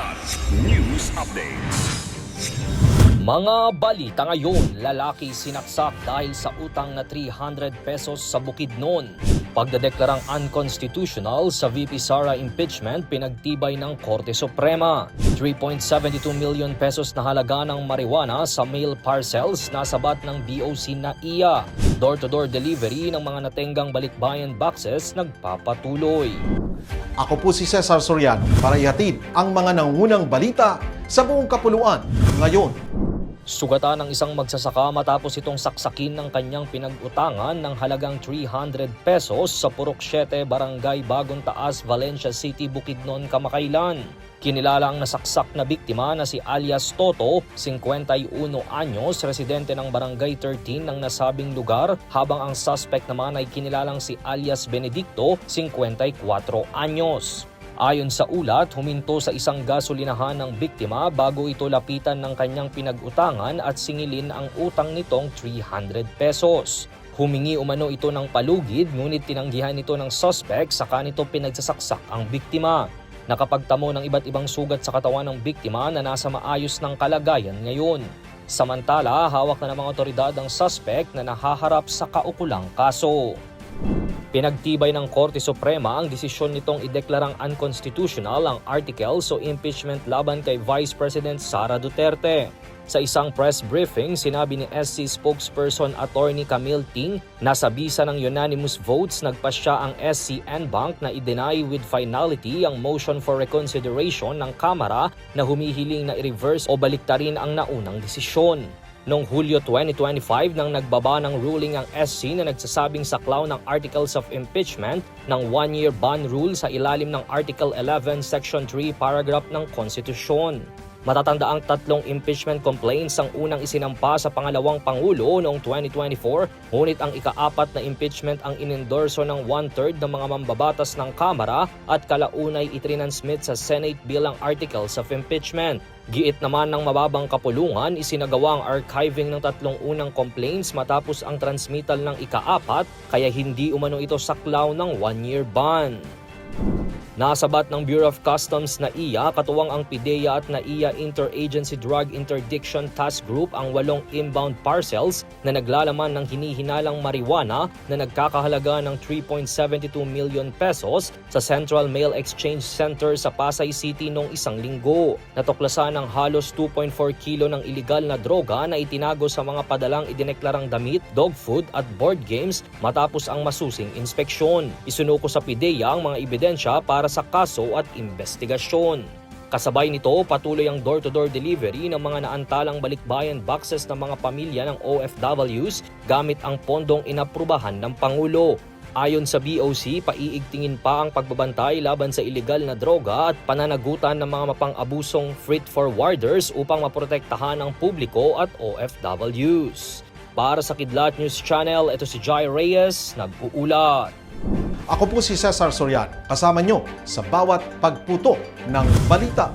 Kilat News Updates. Mga balita ngayon, lalaki sinaksak dahil sa utang na 300 pesos sa Bukidnon. Pagdedeklarang unconstitutional sa VP Sara impeachment, pinagtibay ng Korte Suprema. 3.72 million pesos na halaga ng marijuana sa mail parcels na sabat ng BOC na iya. Door-to-door delivery ng mga natenggang balikbayan boxes nagpapatuloy. Ako po si Cesar Soriano para ihatid ang mga nangungunang balita sa buong kapuluan ngayon. Sugatan ng isang magsasaka matapos itong saksakin ng kanyang pinag-utangan ng halagang 300 pesos sa Purok 7, Barangay Bagong Taas, Valencia City, Bukidnon, Kamakailan. Kinilala ang nasaksak na biktima na si alias Toto, 51 anyos, residente ng Barangay 13 ng nasabing lugar, habang ang suspect naman ay kinilalang si alias Benedicto, 54 anyos. Ayon sa ulat, huminto sa isang gasolinahan ng biktima bago ito lapitan ng kanyang pinag-utangan at singilin ang utang nitong 300 pesos. Humingi umano ito ng palugid, ngunit tinanggihan ito ng suspect, saka nito pinagsasaksak ang biktima. Nakapagtamo ng iba't ibang sugat sa katawan ng biktima na nasa maayos ng kalagayan ngayon. Samantala, hawak na ng mga otoridad ang suspect na nahaharap sa kaukulang kaso. Pinagtibay ng Korte Suprema ang desisyon nitong ideklarang unconstitutional ang articles o impeachment laban kay Vice President Sara Duterte. Sa isang press briefing, sinabi ni SC spokesperson Attorney Camille Ting na sa bisa ng unanimous votes nagpasya ang SC Bank na i-deny with finality ang motion for reconsideration ng Kamara na humihiling na i-reverse o baliktarin ang naunang desisyon. Noong Hulyo 2025 nang nagbaba ng ruling ang SC na nagsasabing saklaw ng Articles of Impeachment ng 1-year ban rule sa ilalim ng Article 11 Section 3 paragraph ng Konstitusyon. Matatanda ang 3 impeachment complaints ang unang isinampa sa pangalawang Pangulo noong 2024, ngunit ang ika-4 na impeachment ang inendorso ng 1/3 ng mga mambabatas ng Kamara at kalaunay itrinansmit sa Senate bilang Articles of Impeachment. Giit naman ng mababang kapulungan, isinagawa ang archiving ng 3 unang complaints matapos ang transmittal ng ika-4, kaya hindi umano ito saklaw ng 1-year ban. Nasabat ng Bureau of Customs na iya, katuwang ang PIDEA at NAIA Interagency Drug Interdiction Task Group ang 8 inbound parcels na naglalaman ng hinihinalang marijuana na nagkakahalaga ng 3.72 million pesos sa Central Mail Exchange Center sa Pasay City noong isang linggo. Natuklasan ng halos 2.4 kilo ng iligal na droga na itinago sa mga padalang idineklarang damit, dog food at board games matapos ang masusing inspeksyon. Isunuko sa PIDEA ang mga ebidensya para sa kaso at investigasyon. Kasabay nito, patuloy ang door-to-door delivery ng mga naantalang balikbayan boxes ng mga pamilya ng OFWs gamit ang pondong inaprubahan ng Pangulo. Ayon sa BOC, paiigtingin pa ang pagbabantay laban sa iligal na droga at pananagutan ng mga mapang-abusong freight forwarders upang maprotektahan ang publiko at OFWs. Para sa Kidlat News Channel, ito si Jai Reyes, nag-uulat. Ako po si Cesar Soriano, kasama nyo sa bawat pagputo ng balita.